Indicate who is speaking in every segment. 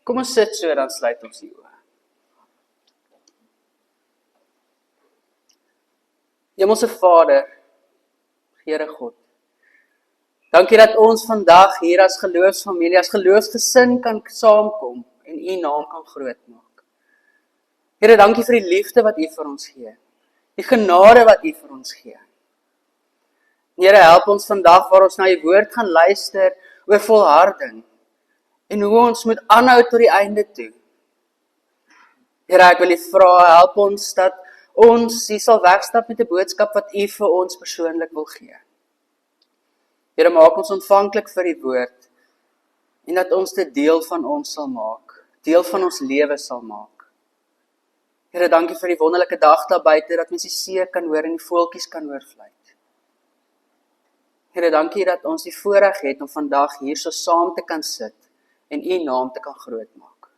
Speaker 1: Kom ons sit so, dan sluit ons die oë. Hemelse Vader, Here God, dankie dat ons vandag hier as geloofsfamilie, as geloofsgesin kan saamkom en U naam kan groot maak. Here, dankie vir die liefde wat U vir ons gee, die genade wat U vir ons gee. Here, help ons vandag waar ons na U woord gaan luister oor volharding en hoe ons moet aanhou tot die einde toe. Here, ek wil U vra, help ons dat ons hier sal wegstap met 'n boodskap wat U vir ons persoonlik wil gee. Here, maak ons ontvanklik vir die woord en dat ons dit deel van ons sal maak, deel van ons lewe sal maak. Here, dankie vir die wonderlike dag daar buite, dat mens die see kan hoor en die voeltjies kan hoor fluit. Here, dankie dat ons die voorreg het om vandag hier so saam te kan sit en U naam te kan groot maak.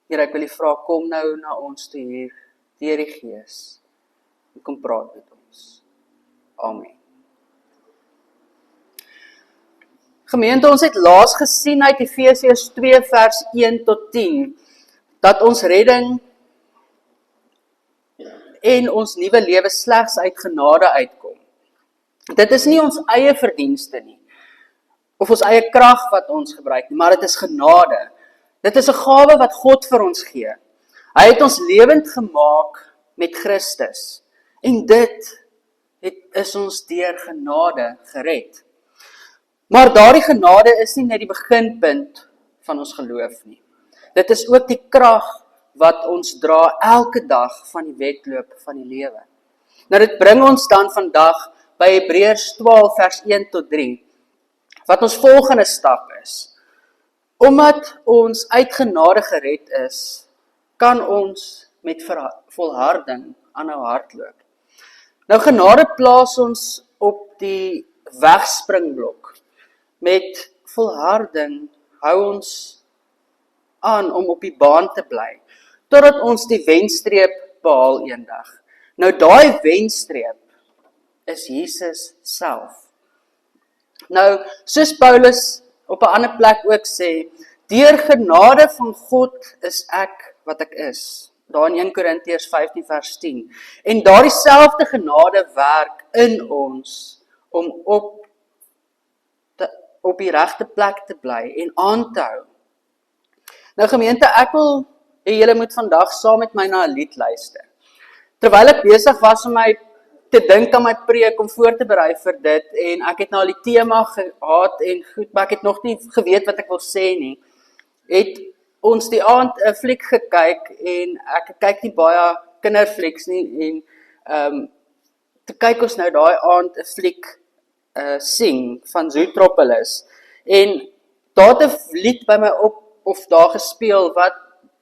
Speaker 1: Here, ek wil U vra, kom nou na ons toe hier, deur die Gees, en kom praat met ons. Amen. Gemeente, ons het laas gesien uit Efesiërs 2 vers 1 tot 10, dat ons redding en ons nuwe lewe slegs uit genade uitkom. Dit is nie ons eie verdienste nie, of ons eie krag wat ons gebruik nie, maar dit is genade. Dit is 'n gawe wat God vir ons gee. Hy het ons lewend gemaak met Christus, en dit is ons deur genade gered. Maar daardie genade is nie net die beginpunt van ons geloof nie. Dit is ook die krag wat ons dra elke dag van die wedloop van die lewe. Nou dit bring ons dan vandag by Hebreërs 12 vers 1 tot 3, wat ons volgende stap is. Omdat ons uit genade gered is, kan ons met volharding aanhou hardloop. Nou genade plaas ons op die wegspringblok. Met volharding hou ons aan om op die baan te bly, totdat ons die wenstreep behaal eendag. Nou daai wenstreep is Jesus self. Nou, soos Paulus op 'n ander plek ook sê, deur genade van God is ek wat ek is. Daar in 1 Korintiërs 15 vers 10. En daardie selfde genade werk in ons om op die regte plek te bly en aan te hou. Nou gemeente, ek wil hê julle moet vandag saam met my na 'n lied luister. Terwyl ek besig was om my te dink aan my preek om voor te berei vir dit, en ek het nou al die tema gehad en goed, maar ek het nog nie geweet wat ek wil sê nie, het ons die aand 'n fliek gekyk, en ek kyk nie baie kinderflieks nie, en toe kyk ons nou daai aand 'n fliek sing van Zootropolis, en daar het 'n lied by my op, of daar gespeel, wat,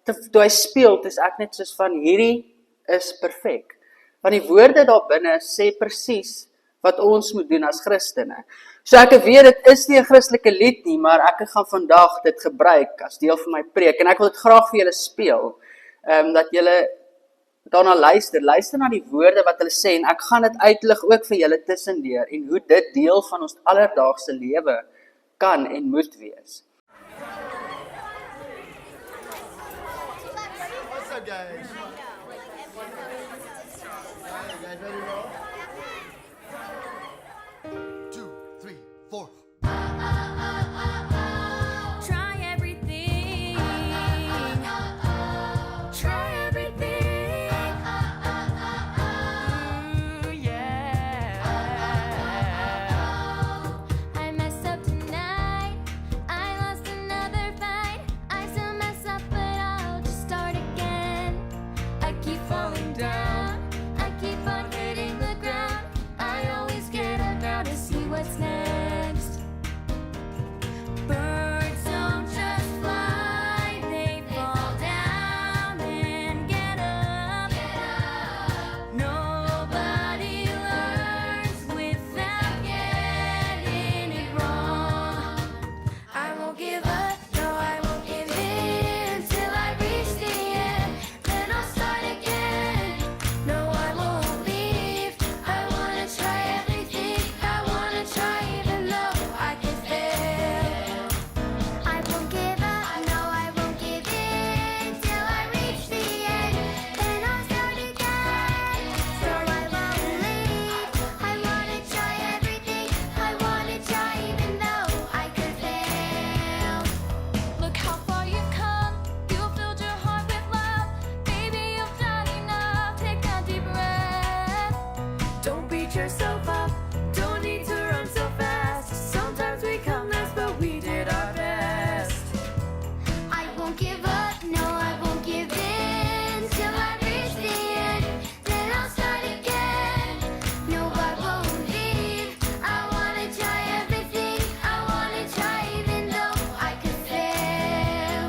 Speaker 1: toe hy speel, is ek net soos van, hierdie is perfek. Want die woorde daar binne sê presies wat ons moet doen as Christene. So ek weet, dit is nie 'n Christelike lied nie, maar ek gaan vandag dit gebruik as deel van my preek, en ek wil dit graag vir julle speel, dat julle daarna luister na die woorde wat hulle sê, en ek gaan dit uitlig ook vir julle tussendeur, en hoe dit deel van ons alledaagse lewe kan en moet wees.
Speaker 2: What's up, guys? Guys ready to roll? 2, 3, 4.
Speaker 3: Try everything. Try everything. Ooh, yeah. I messed up tonight. I lost another fight. I still mess up, but I'll just start again. I keep falling down. I keep on hitting the ground. I always get up now to see what's next. reach yourself up. Don't need to run so fast. Sometimes we come last, but we did our best. I won't give up, no, I won't give in till I reach the end. Then I'll start again. No, I won't leave. I wanna try everything. I wanna try even though I could fail.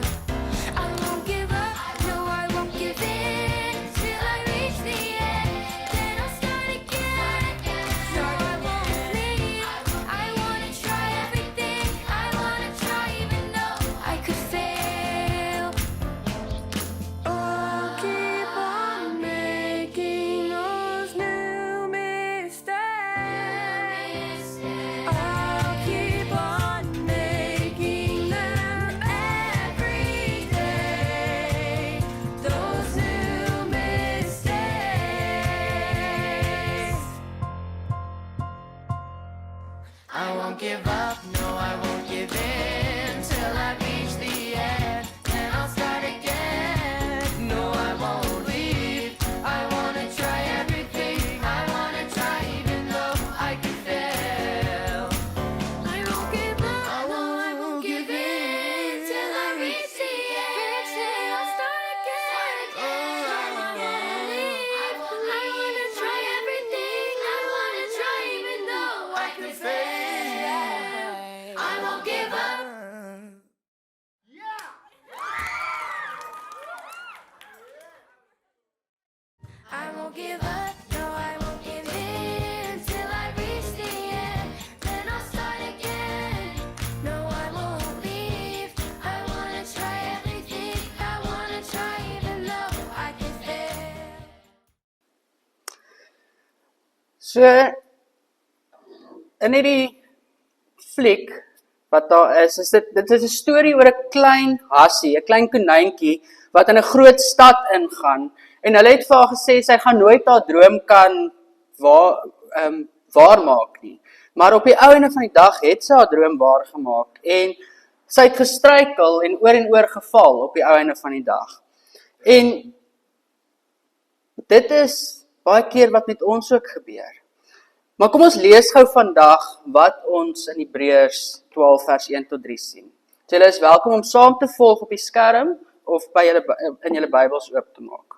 Speaker 3: I won't give up, no, I won't give in till I reach the end. Then I'll start again. No, I won't leave. I wanna try everything. I wanna try even though I could fail. I'll keep on making those new mistakes. I'll keep on making them every day. Those new mistakes. I won't give up, no, I won't give in till I reach the end. Then I'll start again. No, I won't leave. I wanna try everything. I wanna try even though I can fail. I won't give up, no, I won't give in till I reach the end. I'll start again. I wanna try everything. I wanna try even though I can fail. I won't give up. I won't give up, no, I won't give in till I reach the end. Then I'll start again. No, I won't leave. I wanna try everything. I wanna try even though I can fail.
Speaker 1: So in hierdie fliek wat daar is dit is 'n storie oor 'n klein hassie, 'n klein konyntjie wat in 'n groot stad ingaan en hulle het vir haar gesê sy gaan nooit haar droom kan waarmaak nie. Maar op die ou einde van die dag het sy haar droom waar gemaak en sy het gestruikel en oor geval op die ou einde van die dag. En dit is baie keer wat met ons ook gebeur. Maar kom ons lees gou vandag wat ons in Hebreërs 12 vers 1 tot 3 sien. So julle is welkom om saam te volg op die skerm of by julle in julle Bybels oop te maak.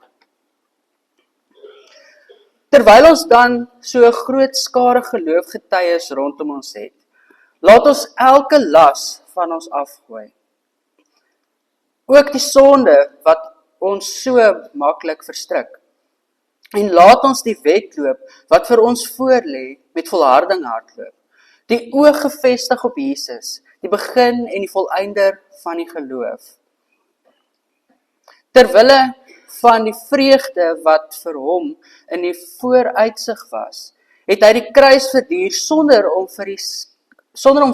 Speaker 1: Terwyl ons dan so 'n groot skare geloofgetuies rondom ons het, laat ons elke las van ons afgooi. Ook die sonde wat ons so maklik verstrik. En laat ons die wedloop wat vir ons voorlê met volharding hardloop. Die oog gefestig op Jesus, die begin en die volëinder van die geloof. Terwille van die vreugde wat vir hom in die vooruitsig was, het hy die kruis verduur sonder om vir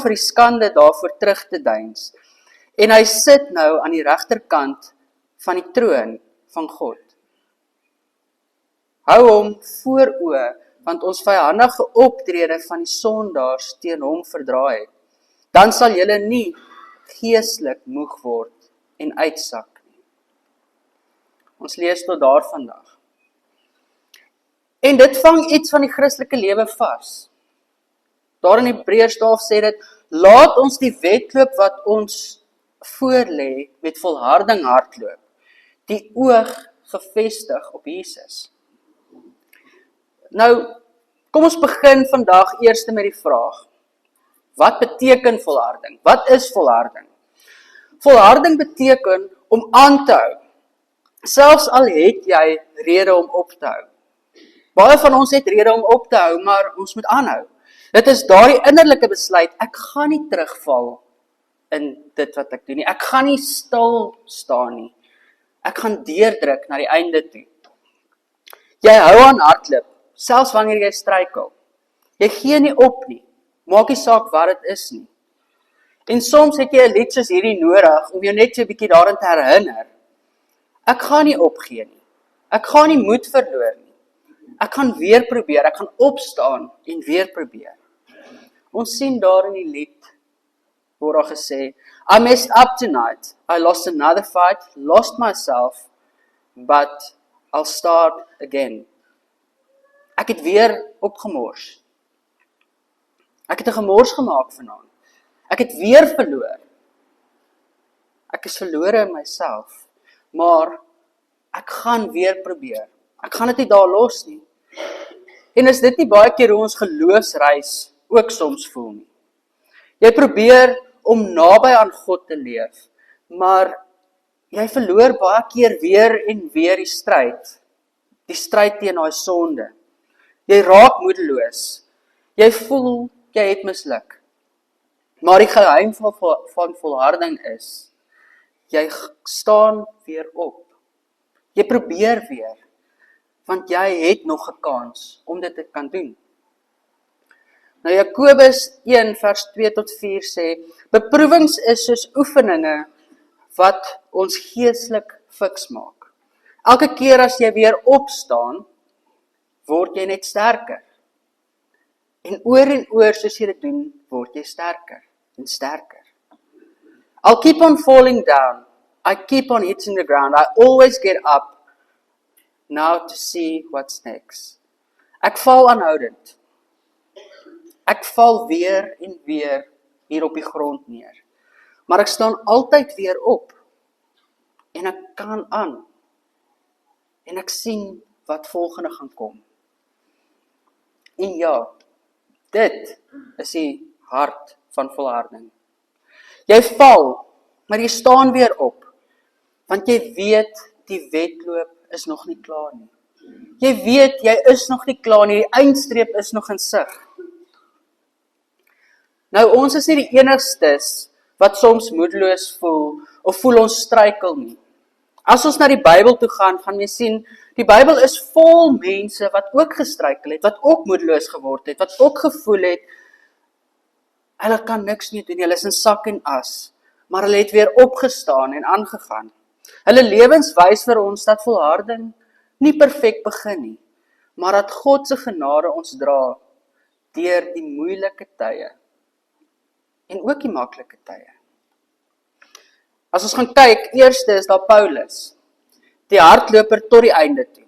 Speaker 1: die skande daarvoor terug te deins. En hy sit nou aan die regterkant van die troon van God. Hou hom voor oë, want ons vyandige optrede van die sondaars teen hom verdra het. Dan sal julle nie geestelik moeg word en uitsak nie. Ons lees tot daar vandag. En dit vang iets van die Christelike lewe vas. Daar in Hebreërs 12 sê dit, laat ons die wedloop wat ons voorlê met volharding hardloop, die oog gefestig op Jesus. Nou, kom ons begin vandag eers met die vraag, wat beteken volharding? Wat is volharding? Volharding beteken om aan te hou, selfs al het jy rede om op te hou. Baie van ons het rede om op te hou, maar ons moet aanhou. Dit is daardie innerlike besluit, ek gaan nie terugval in dit wat ek doen nie. Ek gaan nie stil staan nie. Ek gaan deurdruk na die einde toe. Jy hou aan hardloop, selfs wanneer jy struikel. Jy gee nie op nie. Maak nie saak wat dit is nie. En soms het jy 'n lied soos hierdie nodig om jou net so 'n bietjie daaraan te herinner. Ek gaan nie opgee nie. Ek gaan nie moed verloor nie. Ek gaan weer probeer, ek gaan opstaan en weer probeer. Ons sien daar in die lied word daar gesê, I messed up tonight, I lost another fight, lost myself, but I'll start again. Ek het weer opgemors. Ek het 'n gemors gemaak vanaand. Ek het weer verloor. Ek is verlore in myself, maar ek gaan weer probeer. Ek gaan dit nie daar los nie. En is dit nie baie keer hoe ons geloofsreis ook soms voel nie? Jy probeer om naby aan God te leef, maar jy verloor baie keer weer en weer die stryd teen daai sonde. Jy raak moedeloos. Jy voel jy het misluk. Maar die geheim van volharding is, jy staan weer op. Jy probeer weer, want jy het nog 'n kans om dit te kan doen. Nou Jakobus 1 vers 2 tot 4 sê, beproewings is soos oefeninge wat ons geestelik fiks maak. Elke keer as jy weer opstaan, word jy net sterker. En oor soos jy dit doen, word jy sterker en sterker. I'll keep on falling down. I keep on hitting the ground. I always get up now to see what's next. Ek val aanhoudend. Ek val weer en weer hier op die grond neer. Maar ek staan altyd weer op. En ek kan aan. En ek sien wat volgende gaan kom. En ja, dit is die hart van volharding. Jy val, maar jy staan weer op. Want jy weet, die wedloop is nog nie klaar nie. Jy weet, jy is nog nie klaar nie, die eindstreep is nog in sig. Nou, ons is nie die enigstes wat soms moedeloos voel, of voel ons struikel nie. As ons na die Bybel toe gaan we sien, die Bybel is vol mense wat ook gestruikel het, wat ook moedeloos geword het, wat ook gevoel het, hulle kan niks meer doen, hulle is in sak en as, maar hulle het weer opgestaan en aangegaan. Hulle lewens wys vir ons dat volharding nie perfek begin nie, maar dat God se genade ons dra deur die moeilike tye en ook die maklike tye. As ons gaan kyk, eerste is daar Paulus, die hardloper tot die einde toe.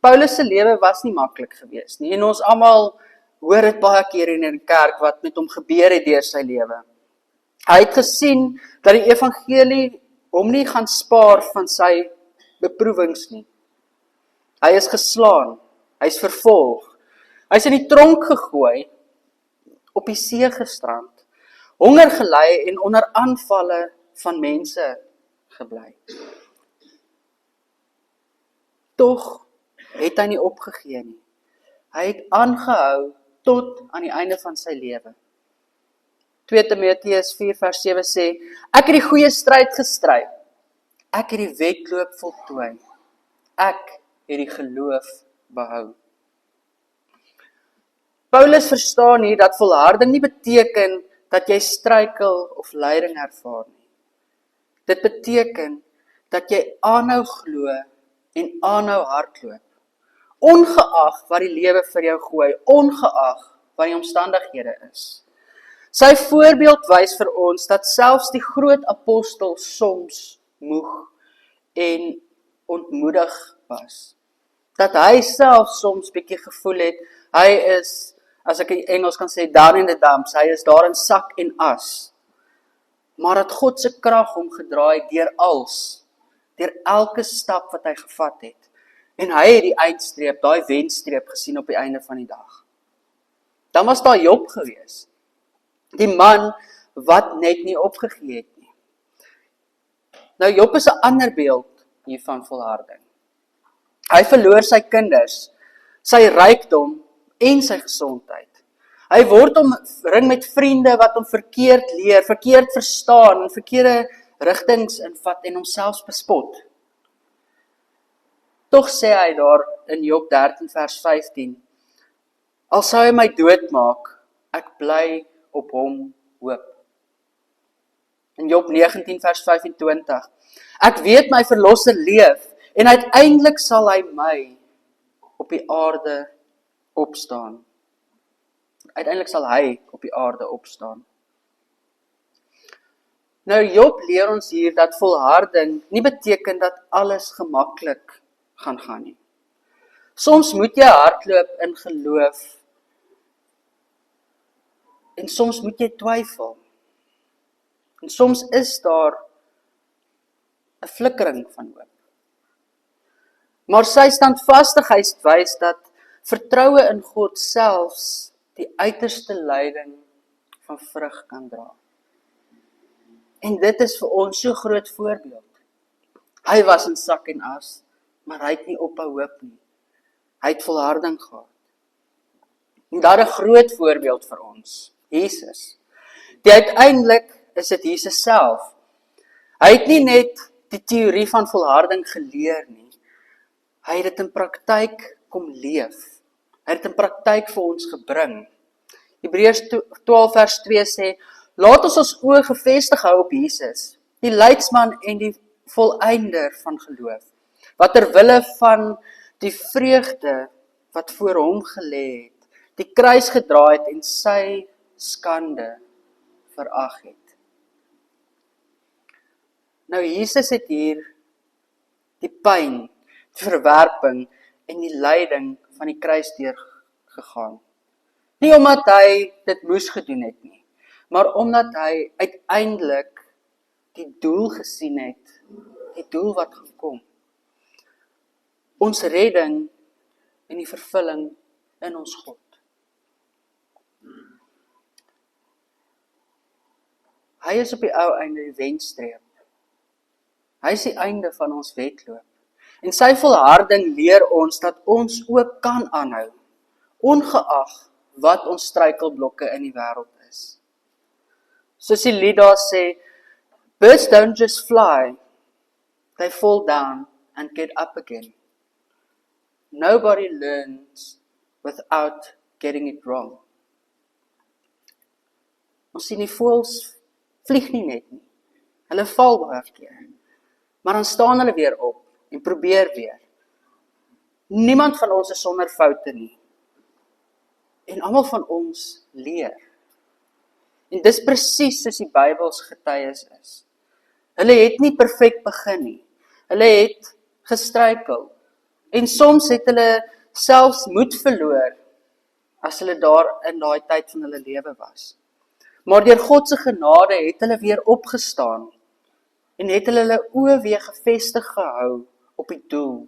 Speaker 1: Paulus se lewe was nie maklik geweest nie, en ons almal hoor dit baie keer in 'n kerk wat met hom gebeur het deur sy lewe. Hy het gesien dat die evangelie hom nie gaan spaar van sy beproewings nie. Hy is geslaan, hy is vervolg, hy is in die tronk gegooi, op die see gestrand, honger gelei en onder aanvalle van mense gebly. Tog het hy nie opgegee nie. Hy het aangehou tot aan die einde van sy lewe. 2 Timoteus 4 vers 7 sê, ek het die goeie stryd gestry, ek het die wedloop voltooi, ek het die geloof behou. Paulus verstaan hier dat volharding nie beteken dat jy struikel of lyding ervaar nie. Dit beteken dat jy aanhou glo en aanhou hardloop. Ongeag wat die lewe vir jou gooi, ongeag wat die omstandighede is. Sy voorbeeld wys vir ons dat selfs die groot apostel soms moeg en ontmoedig was. Dat hy self soms bietjie gevoel het, hy is, as ek in Engels kan sê, down in the dumps, hy is daar in sak en as. Maar dat God se krag hom gedraai deur elke stap wat hy gevat het. En hy het die eindstreep, daai wenstreep gesien op die einde van die dag. Dan was daar Job gewees. Die man wat net nie opgegee het nie. Nou Job is 'n ander beeld hiervan volharding. Hy verloor sy kinders, sy rykdom en sy gesondheid. Hy word omring met vriende wat hom verkeerd leer, verkeerd verstaan en verkeerde rigtings invat en homself bespot. Tog sê hy daar in Job 13 vers 15, al sou hy my doodmaak, ek bly op hom hoop. In Job 19 vers 25, ek weet my verlosser leef, en uiteindelik sal hy my op die aarde opstaan. Uiteindelik sal hy op die aarde opstaan. Nou Job leer ons hier dat volharding nie beteken dat alles gemaklik gaan nie. Soms moet jy hardloop in geloof en soms moet jy twyfel. En soms is daar 'n flikkering van hoop. Maar sy standvastigheid wys dat vertroue in God selfs die uiterste lyding van vrug kan dra. En dit is vir ons so groot voorbeeld. Hy was in sak en as, maar hy het nie ophou hoop nie. Hy het volharding gehad. En daar 'n groot voorbeeld vir ons, Jesus. Die uiteindelik is dit Jesus self. Hy het nie net die teorie van volharding geleer nie. Hy het dit in praktyk kom leef. Hy het dit in praktyk vir ons gebring. Hebreërs 12 vers 2 sê, laat ons oë gefestig hou op Jesus, die leidsman en die volëinder van geloof, wat ter wille van die vreugde wat voor hom gelê het, die kruis gedra het en sy skande verag het. Nou Jesus het hier die pyn, die verwerping en die lyding van die kruis deurgegaan. Nie omdat hy dit moes gedoen het nie, maar omdat hy uiteindelik die doel gesien het, die doel wat gekom. Ons redding en die vervulling in ons God. Hy is op die ou einde die wenstreep. Hy is die einde van ons wedloop. En sy volharding leer ons dat ons ook kan aanhou, ongeag wat ons struikelblokke in die wêreld is. Soos die lied daar sê, birds don't just fly, they fall down and get up again. Nobody learns without getting it wrong. Ons sien die voëls vlieg nie net nie. Hulle val baie keer. Maar dan staan hulle weer op en probeer weer. Niemand van ons is sonder foute nie. En almal van ons leer. En dis presies soos die Bybels getuies is. Hulle het nie perfek begin nie. Hulle het gestruikel. En soms het hulle selfs moed verloor as hulle daar in daai tyd van hulle lewe was. Maar deur God se genade het hulle weer opgestaan en het hulle oë weer gefestig gehou op die doel.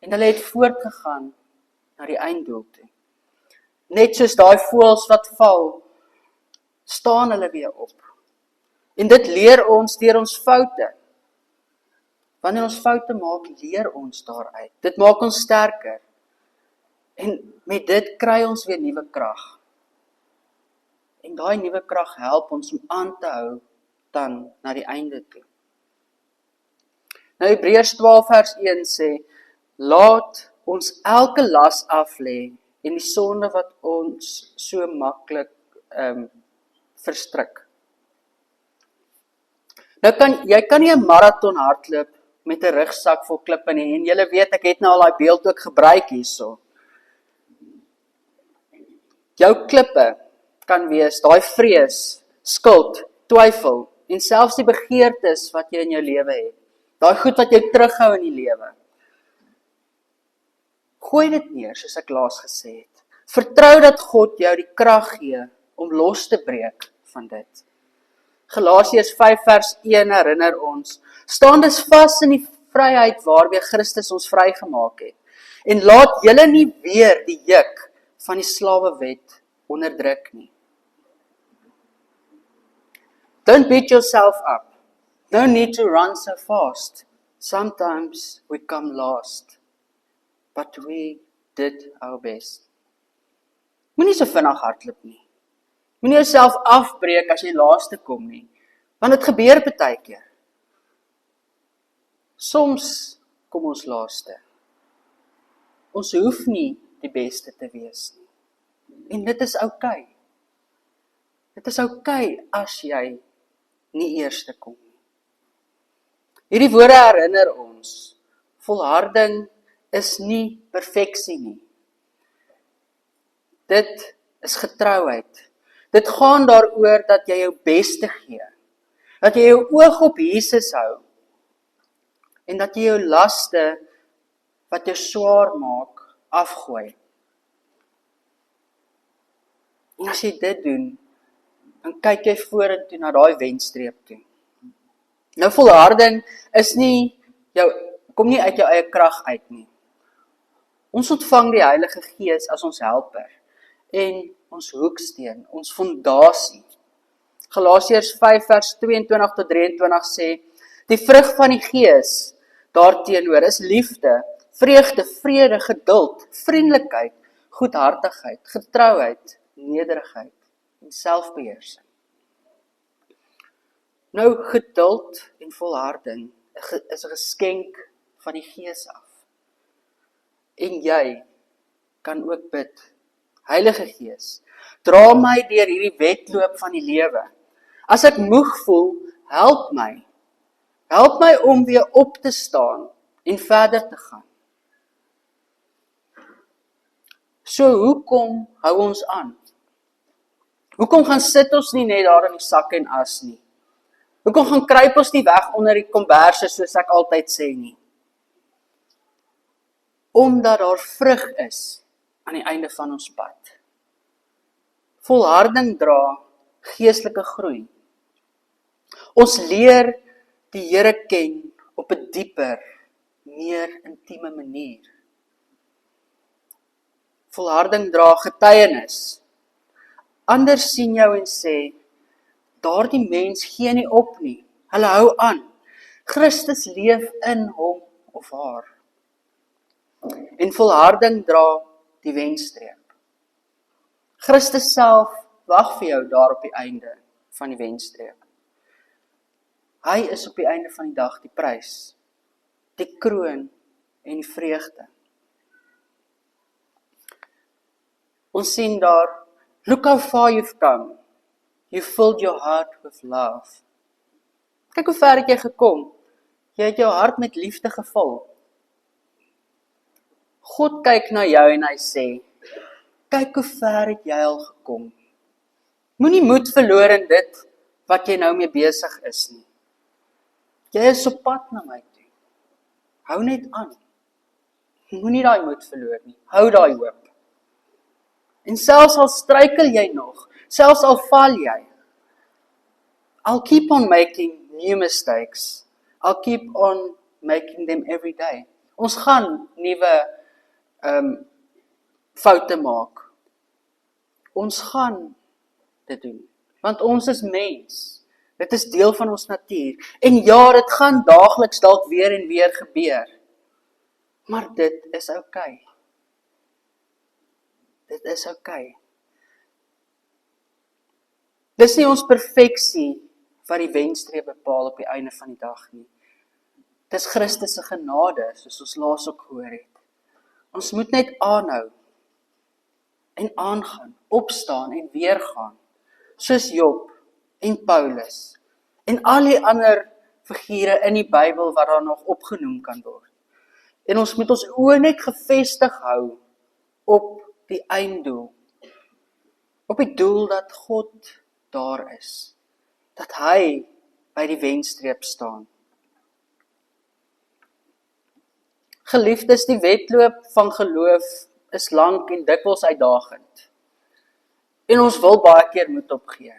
Speaker 1: En hulle het voortgegaan na die einddoel toe. Net soos daai voëls wat val, staan hulle weer op. En dit leer ons deur ons foute. Wanneer ons foute maak, leer ons daaruit. Dit maak ons sterker. En met dit kry ons weer nuwe krag. En daai nuwe krag help ons om aan te hou dan na die einde toe. Nou Hebreërs 12 vers 1 sê, laat ons elke las af lê en die sonde wat ons so maklik verstrik. Nou jy kan nie 'n maraton hardloop met 'n rugsak vol klippe nie, en julle weet ek het nou al daai beeld ook gebruik hierso. Jou klippe kan wees daai vrees, skuld, twyfel en selfs die begeertes wat jy in jou lewe het. Daai goed wat jou terughou in die lewe. Gooi dit neer, soos ek laas gesê het. Vertrou dat God jou die krag gee om los te breek van dit. Galasiërs 5 vers 1 herinner ons, staan dus vas in die vryheid waarmee Christus ons vrygemaak het. En laat julle nie weer die juk van die slawewet onderdruk nie. Don't beat yourself up. No need to run so fast. Sometimes we come last. But we did our best. Moenie so vinnig hardloop nie. Moenie jouself afbreek as jy laaste kom nie. Want dit gebeur baie keer. Soms kom ons laaste. Ons hoef nie die beste te wees nie. En dit is oukei. Dit is oukei as jy nie eerste kom nie. Hierdie woorde herinner ons, volharding is nie perfeksie nie. Dit is getrouheid. Dit gaan daaroor dat jy jou beste gee. Dat jy jou oog op Jesus hou. En dat jy jou laste wat jou swaar maak, afgooi. En as jy dit doen, dan kyk jy vorentoe na daai wenstreep toe. Nou volharding is kom nie uit jou eie krag uit nie. Ons ontvang die Heilige Gees as ons helper en ons hoeksteen, ons fondasie. Galasiërs 5 vers 22 tot 23 sê, die vrug van die Gees daarteenoor is liefde, vreugde, vrede, geduld, vriendelikheid, goedhartigheid, getrouheid, nederigheid en selfbeheersing. Nou, geduld en volharding is 'n geskenk van die Gees af. En jy kan ook bid, Heilige Gees, dra my deur hierdie wedloop van die lewe. As ek moeg voel, help my. Help my om weer op te staan en verder te gaan. So hoekom hou ons aan? Hoekom gaan sit ons nie net daar in die sak en as nie? Hoekom gaan kruip ons nie weg onder die komberse soos ek altyd sê nie? Omdat daar vrug is aan die einde van ons pad. Volharding dra geestelike groei. Ons leer die Here ken op 'n dieper, meer intieme manier. Volharding dra getuienis. Ander sien jou en sê, daardie mens gee nie op nie. Hulle hou aan. Christus leef in hom of haar. En volharding dra die wenstreep. Christus self wag vir jou daar op die einde van die wenstreep. Hy is op die einde van die dag die prys, die kroon en die vreugde. Ons sien daar, look how far you've come. You filled your heart with love. Kyk hoe ver het jy gekom. Jy het jou hart met liefde gevul. God kyk na jou en hy sê, kyk hoe ver het jy al gekom. Moenie moed verloor in dit wat jy nou mee besig is nie. Jy is op pad na my toe. Hou net aan. Moenie daai moed verloor nie. Hou daai hoop. En selfs al struikel jy nog, selfs al val jy, I'll keep on making new mistakes. I'll keep on making them every day. Ons gaan nuwe foute maak. Ons gaan dit doen, want ons is mens. Dit is deel van ons natuur. En ja, dit gaan daagliks dalk weer en weer gebeur. Maar dit is oukei. Dit is oukei. Dis nie ons perfeksie wat die wenstreep bepaal op die einde van die dag nie. Dis Christus se genade, soos ons laas ook gehoor het. Ons moet net aanhou en aangaan, opstaan en weer gaan, soos Job en Paulus en al die ander figure in die Bybel wat daar nog opgenoem kan word. En ons moet ons oë net gefestig hou op die einddoel, op die doel dat God daar is, dat hy by die wenstreep staan. Geliefdes, die wedloop van geloof is lank en dikwels uitdagend. En ons wil baie keer moed opgee.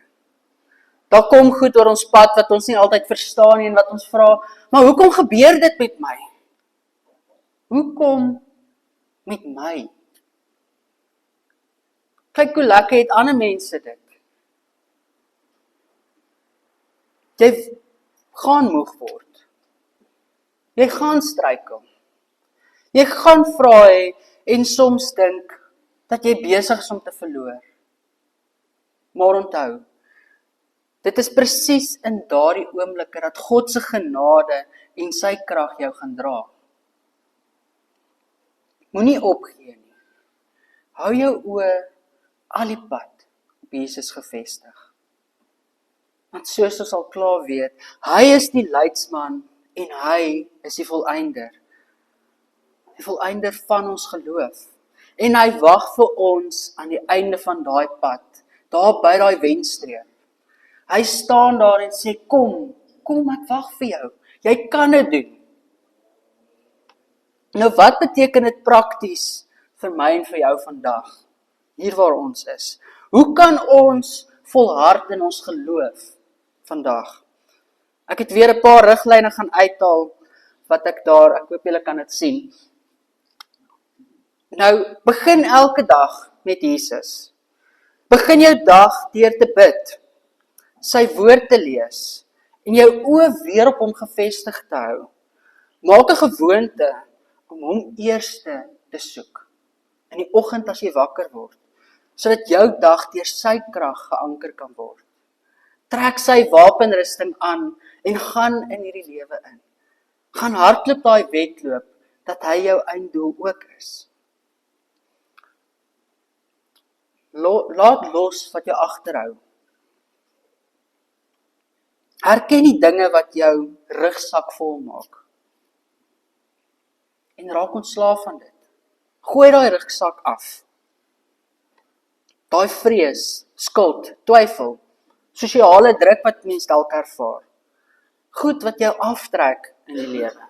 Speaker 1: Daar kom goed oor ons pad wat ons nie altyd verstaan nie en wat ons vra, maar hoekom gebeur dit met my? Hoekom met my? Kyk hoe lekker het ander mense dit. Jy gaan moeg word. Jy gaan struikel. Jy gaan vra hê en soms dink dat jy besig is om te verloor. Maar onthou, dit is presies in daardie oomblikke dat God se genade en sy krag jou gaan dra. Moenie opgee nie. Hou jou oë al die pad op Jesus gefestig. Want soos ons al klaar weet, hy is die leidsman en hy is die volëinder. Die volëinder van ons geloof. En hy wag vir ons aan die einde van daai pad, daar by daai wenstreep. Hy staan daar en sê, kom ek wag vir jou. Jy kan dit doen. Nou wat beteken dit prakties vir my en vir jou vandag, hier waar ons is. Hoe kan ons volhard in ons geloof vandag? Ek het weer 'n paar riglyne gaan uithaal wat ek hoop julle kan dit sien. Nou, begin elke dag met Jesus. Begin jou dag deur te bid, sy woord te lees en jou oë weer op hom gefestig te hou. Maak 'n gewoonte om hom eerste te soek in die oggend as jy wakker word, sodat jou dag deur sy krag geanker kan word. Trek sy wapenrusting aan en gaan in hierdie lewe in. Gaan hardloop daai wedloop dat hy jou einddoel ook is. Laat los wat jou agterhou. Herken die dinge wat jou rugsak vol maak. En raak ontslaaf van dit. Gooi daai rugsak af. Daai vrees, skuld, twyfel, sosiale druk wat mens dalk ervaar. Goed wat jou aftrek in die lewe.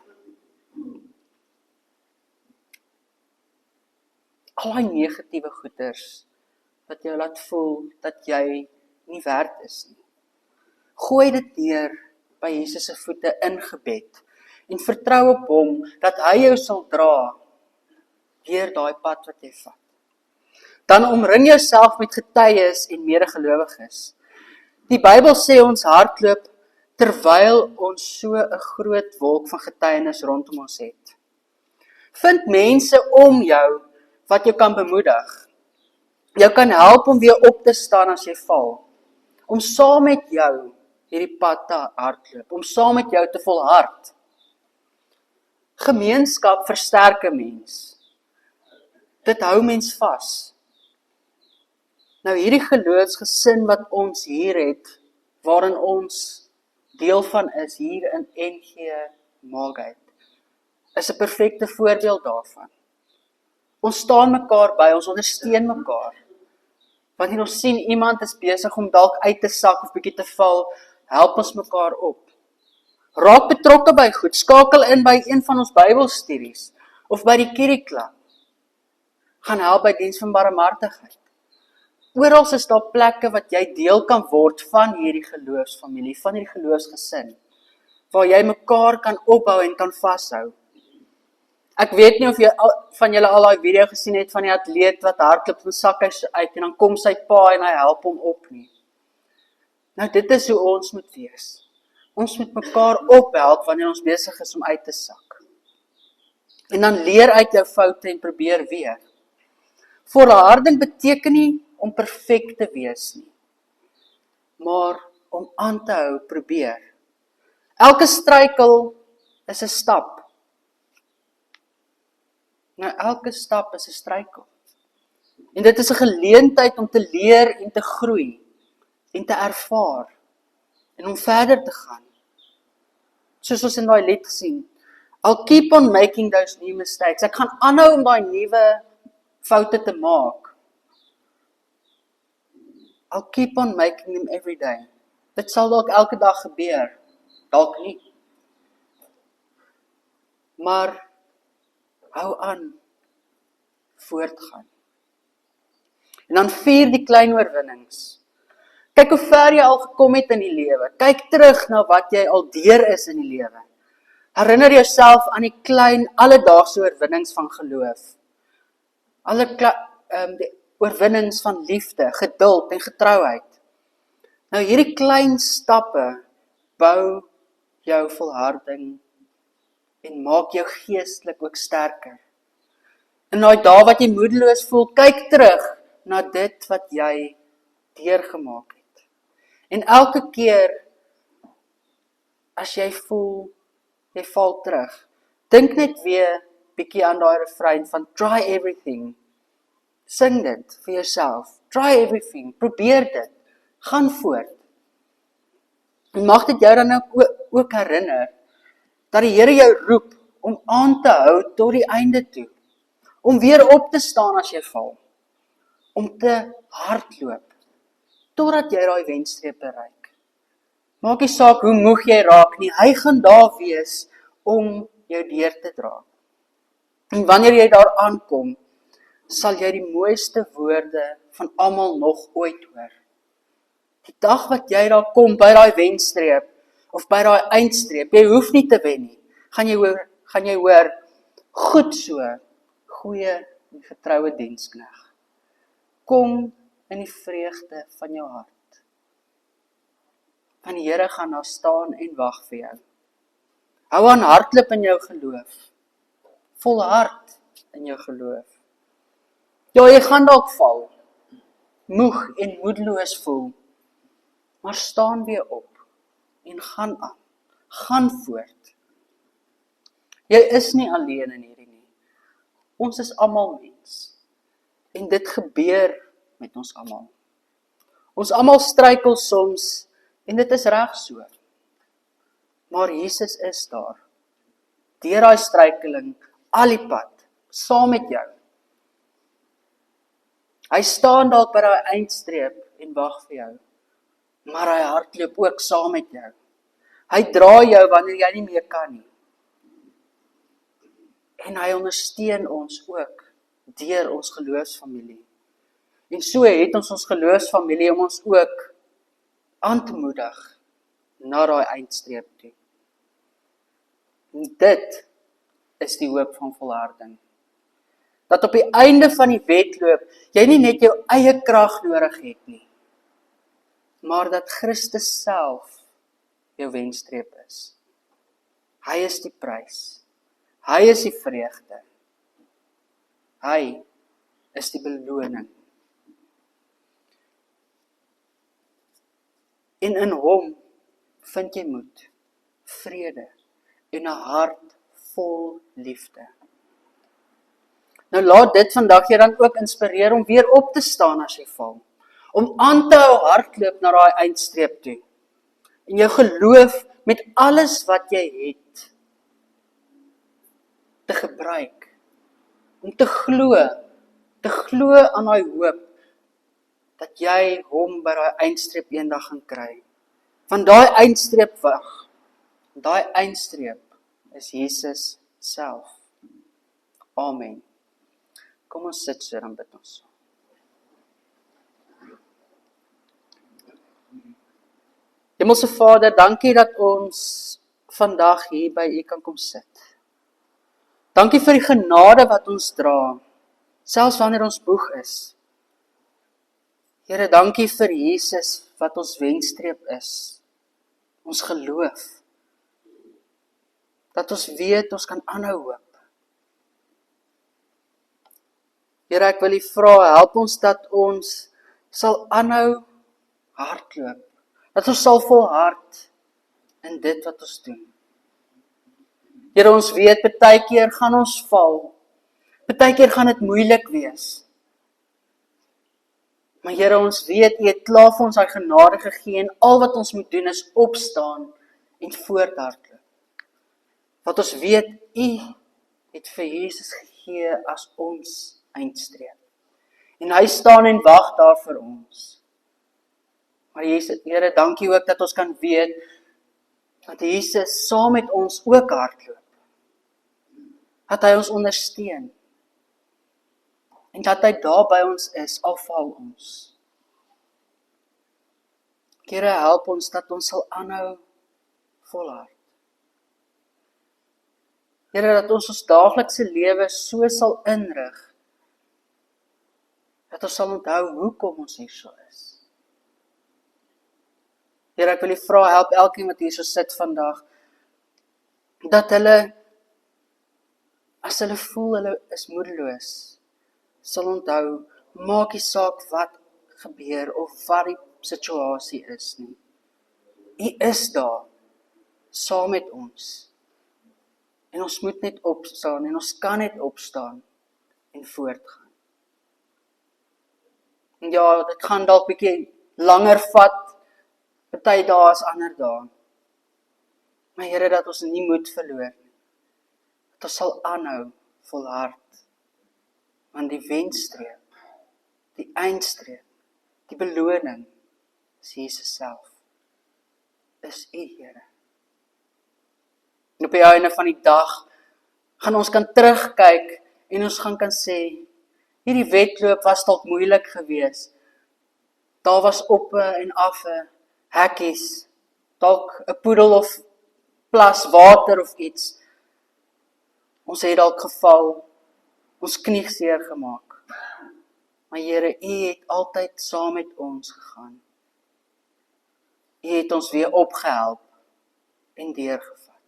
Speaker 1: Al die negatiewe goeders wat jou laat voel dat jy nie werd is nie. Gooi dit neer by Jesus se voete in gebed en vertrou op hom dat hy jou sal dra deur daai pad wat jy vat. Dan omring jouself met getuies en medegelowiges. Die Bybel sê ons hardloop terwyl ons so 'n groot wolk van getuienis rondom ons het. Vind mense om jou wat jou kan bemoedig. Jou kan help om weer op te staan as jy val. Om saam met jou hierdie pad te hardloop. Om saam met jou te volhard. Gemeenskap versterk 'n mens. Dit hou mens vas. Nou hierdie geloofsgesin wat ons hier het, waarin ons deel van is hier in NG Margate, is 'n perfekte voorbeeld daarvan. Ons staan mekaar by, ons ondersteun mekaar. Wanneer ons sien iemand is besig om dalk uit te sak of bietjie te val, help ons mekaar op. Raak betrokke by goed, skakel in by een van ons Bybelstudies of by die kerkklub. Gaan help by diens van barmhartigheid. Oral is daar plekke wat jy deel kan word van hierdie geloofsfamilie, van hierdie geloofsgesin, waar jy mekaar kan opbou en kan vashou. Ek weet nie of van julle al daai video gesien het van die atleet wat hardloop van sakhuis uit en dan kom sy pa en hy help hom op nie. Nou dit is hoe ons moet wees. Ons moet mekaar ophelp wanneer ons besig is om uit te sak. En dan leer uit jou foute en probeer weer. Volharding beteken nie om perfek te wees nie, maar om aan te hou, probeer. Elke struikel is 'n stap. Nou elke stap is 'n struikel. En dit is 'n geleentheid om te leer en te groei en te ervaar en om verder te gaan. Soos ons in daai lied sien, I'll keep on making those new mistakes. Ek gaan aanhou om daai nuwe foute te maak. I'll keep on making them every day. Dit sal dalk elke dag gebeur, dalk nie. Maar hou aan, voortgaan. En dan vier die klein oorwinnings. Kyk hoe ver jy al gekom het in die lewe. Kyk terug na wat jy al deur is in die lewe. Herinner jouself aan die klein alledaagse oorwinnings van geloof. Die oorwinnings van liefde, geduld en getrouheid. Nou hierdie klein stappe bou jou volharding en maak jou geestelik ook sterker. In daai dae wat jy moedeloos voel, kyk terug na dit wat jy deurgemaak het. En elke keer as jy voel, jy val terug, dink net weer bietjie aan daai refrein van try everything. Sing dit vir jouself. Try everything. Probeer dit. Gaan voort. En mag dit jou dan ook herinner dat die Here jou roep om aan te hou tot die einde toe. Om weer op te staan as jy val. Om te hardloop totdat jy daai wenstreep bereik. Maak nie saak hoe moeg jy raak nie. Hy gaan daar wees om jou deur te dra. En wanneer jy daar aankom, sal jy die mooiste woorde van almal nog ooit hoor. Die dag wat jy daar kom by daai wenstreep of by daai eindstreep, jy hoef nie te wen nie. Gaan jy hoor, goed so, goeie en getroue dienskneg. Kom in die vreugde van jou hart. Want die Here gaan daar staan en wag vir jou. Hou aan hardloop in jou geloof. Volhard in jou geloof. Ja, jy gaan dalk val, moeg en moedeloos voel, maar staan weer op en gaan aan, gaan voort. Jy is nie alleen in hierdie nie. Ons is almal mens en dit gebeur met ons almal. Ons almal struikel soms en dit is reg so. Maar Jesus is daar. Deur daai struikeling, al die pad, saam met jou. Hy staan dalk by daai eindstreep en wag vir jou. Maar hy hardloop ook saam met jou. Hy dra jou wanneer jy nie meer kan nie. En hy ondersteun ons ook deur ons geloofsfamilie. En so het ons geloofsfamilie om ons ook aan te moedig na daai eindstreep toe. En dit is die hoop van volharding. Dat op die einde van die wedloop jy nie net jou eie krag nodig het nie, maar dat Christus self jou wenstreep is. Hy is die prys. Hy is die vreugde. Hy is die beloning. En in hom vind jy moed, vrede en 'n hart vol liefde. Nou laat dit vandag jy dan ook inspireer om weer op te staan as jy val. Om aan te hou hardloop na daai eindstreep toe. En jou geloof met alles wat jy het te gebruik. Om te glo aan daai hoop dat jy hom by daai eindstreep eendag gaan kry. Want daai eindstreep wag. Daai eindstreep is Jesus self. Amen. Kom ons sit so dan bid ons. Hemelse Vader, dankie dat ons vandag hier by U kan kom sit. Dankie vir die genade wat ons dra, selfs wanneer ons moeg is. Here, dankie vir Jesus wat ons wenstreep is, ons geloof. Dat ons weet, ons kan aanhou hoop. Here, ek wil U vra, help ons dat ons sal aanhou hardloop. Dat ons sal volhard in dit wat ons doen. Here, ons weet, partykeer gaan ons val. Partykeer gaan dit moeilik wees. Maar Here, ons weet, U het klaar vir ons daai genade gegee en al wat ons moet doen is opstaan en voorthardloop. Wat ons weet, U het vir Jesus gegee as ons eindstreep. En hy staan en wag daar vir ons. Maar Jesus, Here, dankie ook dat ons kan weet dat Jesus saam met ons ook hardloop. Dat hy ons ondersteun. En dat hy daar by ons is, al val ons. Here, help ons dat ons sal aanhou volhard. Here, dat ons daaglikse lewe so sal inrig, dat ons sal onthou hoekom ons hier so is. Here, ek wil U vra, help elkeen wat hier so sit vandag, dat hulle, as hulle voel hulle is moedeloos, sal onthou, maak nie saak wat gebeur of wat die situasie is nie. U is daar, saam met ons. En ons moet net opstaan, en ons kan net opstaan en voortgaan. En ja, dit gaan dalk bietjie langer vat, party dae as ander dae. Maar Here, dat ons nie moed verloor nie. Dat ons sal aanhou volhard. Want die wenstreep, die eindstreep, die beloning is Jesus self. Is U, Here. En op die einde van die dag gaan ons kan terugkyk en ons gaan kan sê, Hierdie wedloop was dalk moeilik geweest. Daar was oppe en affe, hekkies, dalk 'n poedel of plas water of iets. Ons het dalk geval, ons knie seer gemaak. Maar Here, U het altyd saam met ons gegaan. U het ons weer opgehelp en deurgevat.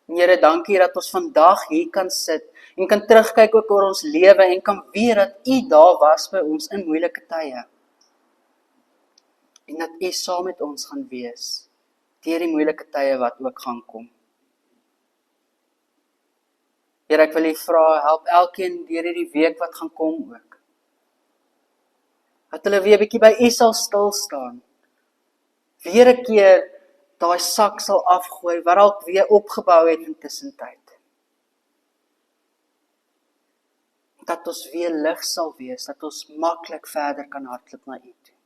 Speaker 1: En Here, dankie dat ons vandag hier kan sit en kan terugkyk ook oor ons lewe en kan weet dat U daar was by ons in moeilike tye. En dat U saam met ons gaan wees deur die moeilike tye wat ook gaan kom. Here, ek wil U vra, help elkeen deur hierdie week wat gaan kom ook. Dat hulle weer 'n bietjie by U sal stil staan. Weer 'n keer daai sak sal afgooi wat dalk weer opgebou het intussen tyd. Dat ons weer lig sal wees, dat ons maklik verder kan hardloop na U toe.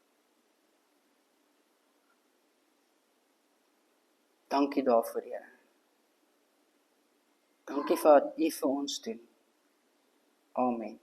Speaker 1: Dankie daarvoor, Here. Dankie vir wat U vir ons doen. Amen.